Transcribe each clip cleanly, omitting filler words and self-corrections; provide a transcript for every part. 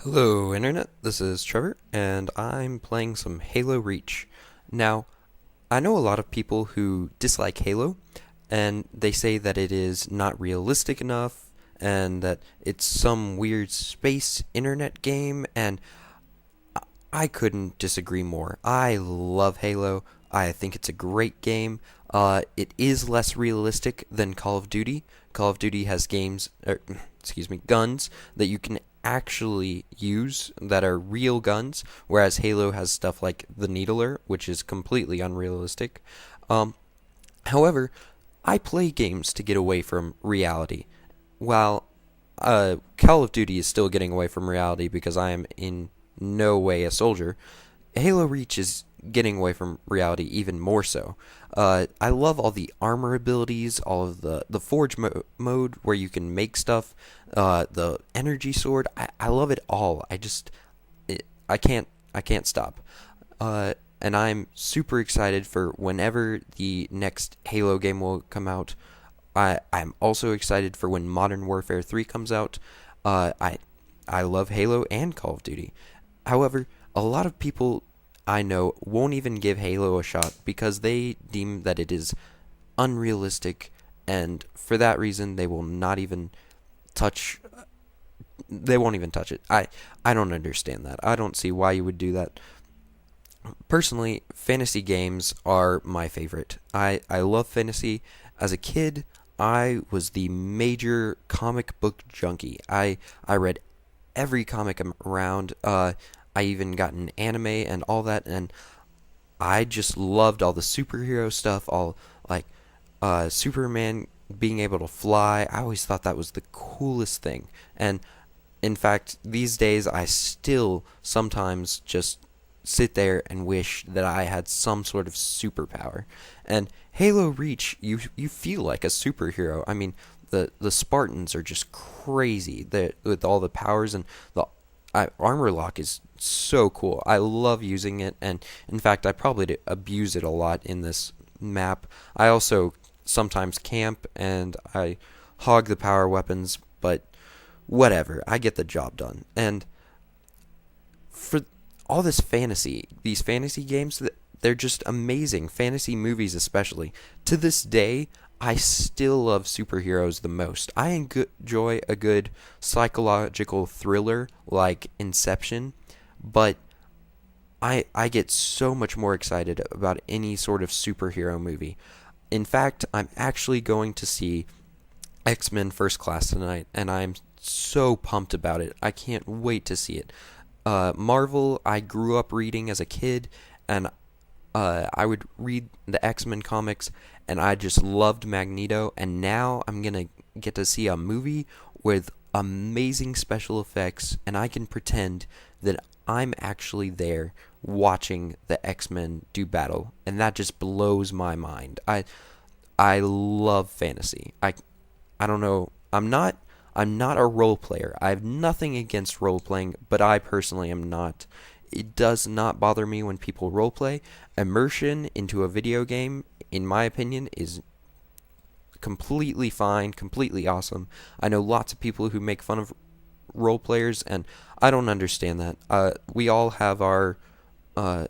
Hello, Internet. This is Trevor, and I'm playing some Halo+reach. Now, I know a lot of people who dislike Halo, and they say that it is not realistic enough, and that it's some weird space internet game, and I couldn't disagree more. I love Halo. I think it's a great game. It is less realistic than Call of Duty. Call of Duty has guns that you can actually use that are real guns, whereas Halo has stuff like the Needler, which is completely unrealistic. Um, However, I play games to get away from reality. While Call of Duty is still getting away from reality because I am in no way a soldier, Halo+reach is getting away from reality even more so. I love all the armor abilities, all of the forge mode where you can make stuff, the energy sword. I love it all. I can't stop. And I'm super excited for whenever the next Halo game will come out. I'm also excited for when Modern Warfare 3 comes out. Uh, I I love Halo and Call of Duty. However, a lot of people I know won't even give Halo a shot because they deem that it is unrealistic, and for that reason they will not even touch they won't even touch it. I don't understand that. I don't see why you would do that. Personally, fantasy games are my favorite. I love fantasy. As a kid, I was the major comic book junkie. I read every comic around. I even got an anime and all that, and I just loved all the superhero stuff, all like Superman being able to fly. I always thought that was the coolest thing. And in fact, these days I still sometimes just sit there and wish that I had some sort of superpower. And Halo+reach, you feel like a superhero. I mean, the Spartans are just crazy with all the powers, and the armor lock is so cool. I love using it, and in fact, I probably abuse it a lot in this map. I also sometimes camp and I hog the power weapons, but whatever. I get the job done. And for all this fantasy, these fantasy games, they're just amazing. Fantasy movies, especially. To this day, I still love superheroes the most. I enjoy a good psychological thriller like Inception, but I get so much more excited about any sort of superhero movie. In fact, I'm actually going to see X-Men First Class tonight, and I'm so pumped about it. I can't wait to see it. Marvel, I grew up reading as a kid, and I would read the X-Men comics, and I just loved Magneto, and now I'm gonna get to see a movie with amazing special effects, and I can pretend that I'm actually there watching the X-Men do battle, and that just blows my mind. I love fantasy. I don't know. I'm not a role player. I have nothing against role playing, but I personally am not. It does not bother me when people role play. Immersion into a video game, in my opinion, is completely fine, completely awesome. I know lots of people who make fun of role players, and I don't understand that. We all have our uh,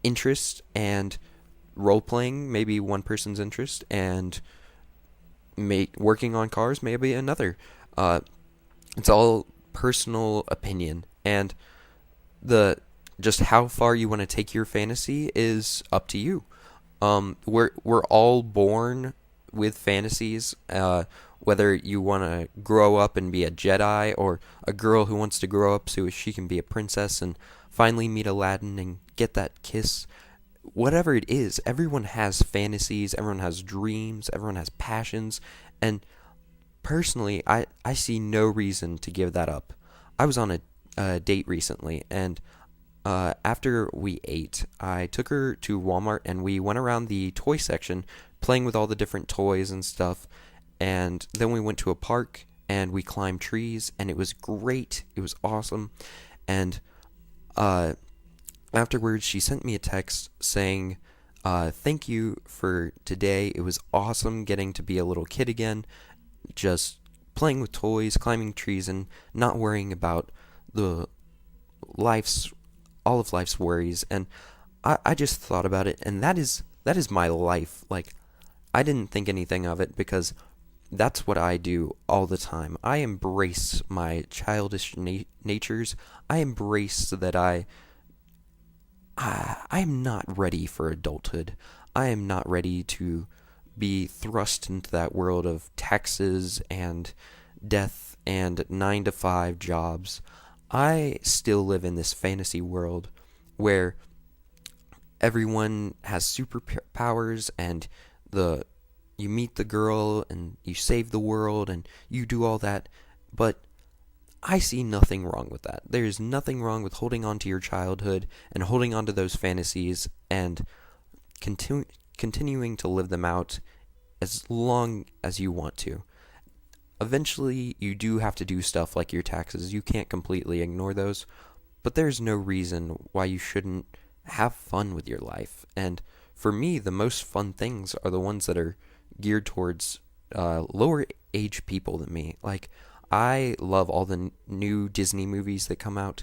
interest, and role playing may be one person's interest, and working on cars may be another. Uh, it's all personal opinion, and the just how far you want to take your fantasy is up to you. We're all born with fantasies. Whether you want to grow up and be a Jedi, or a girl who wants to grow up so she can be a princess and finally meet Aladdin and get that kiss. Whatever it is, everyone has fantasies, everyone has dreams, everyone has passions, and personally, I see no reason to give that up. I was on a date recently, and after we ate, I took her to Walmart and we went around the toy section playing with all the different toys and stuff. And then we went to a park and we climbed trees, and it was great. It was awesome. And uh, afterwards, she sent me a text saying, thank you for today. It was awesome getting to be a little kid again, just playing with toys, climbing trees, and not worrying about the life's all of life's worries, and I just thought about it, and that is my life. Like, I didn't think anything of it because that's what I do all the time. I embrace my childish natures. I embrace that I am not ready for adulthood. I am not ready to be thrust into that world of taxes and death and 9 to 5 jobs. I still live in this fantasy world where everyone has superpowers, and the you meet the girl and you save the world and you do all that. But I see nothing wrong with that. There is nothing wrong with holding on to your childhood and holding on to those fantasies and continuing to live them out as long as you want to. Eventually, you do have to do stuff like your taxes. You can't completely ignore those, but there's no reason why you shouldn't have fun with your life. And for me, the most fun things are the ones that are geared towards lower age people than me. Like, I love all the new Disney movies that come out.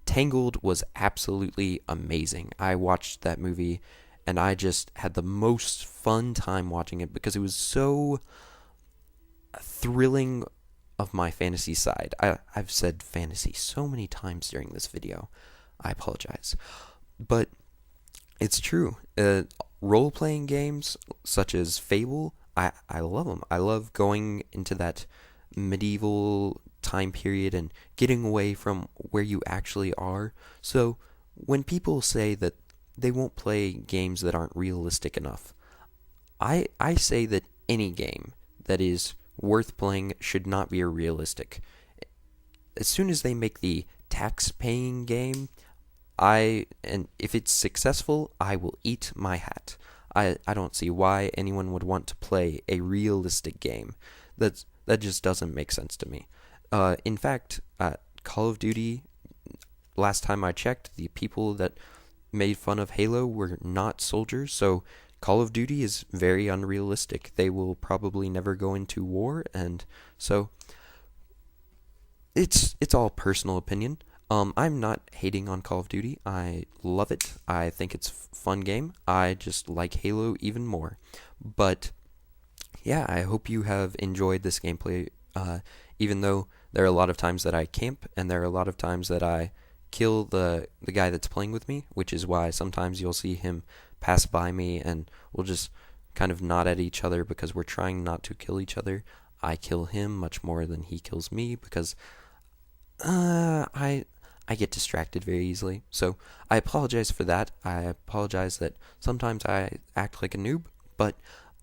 Tangled was absolutely amazing. I watched that movie and I just had the most fun time watching it because it was so thrilling of my fantasy side. I've said fantasy so many times during this video. I apologize. But it's true. Role-playing games such as Fable, I love them. I love going into that medieval time period and getting away from where you actually are. So when people say that they won't play games that aren't realistic enough, I say that any game that is worth playing should not be realistic. As soon as they make the tax-paying game, and if it's successful, I will eat my hat. I don't see why anyone would want to play a realistic game. That just doesn't make sense to me. In fact, Call of Duty, last time I checked, the people that made fun of Halo were not soldiers, so Call of Duty is very unrealistic. They will probably never go into war, and so it's all personal opinion. I'm not hating on Call of Duty. I love it. I think it's a fun game. I just like Halo even more. But yeah, I hope you have enjoyed this gameplay. Even though there are a lot of times that I camp, and there are a lot of times that I kill the guy that's playing with me, which is why sometimes you'll see him pass by me and we'll just kind of nod at each other because we're trying not to kill each other. I kill him much more than he kills me because I get distracted very easily. So I apologize for that. I apologize that sometimes I act like a noob, but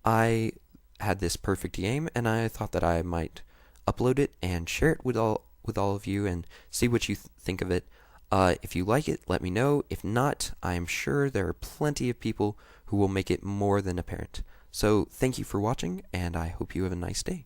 I had this perfect game and I thought that I might upload it and share it with all of you and see what you think of it. If you like it, let me know. If not, I am sure there are plenty of people who will make it more than apparent. So thank you for watching, and I hope you have a nice day.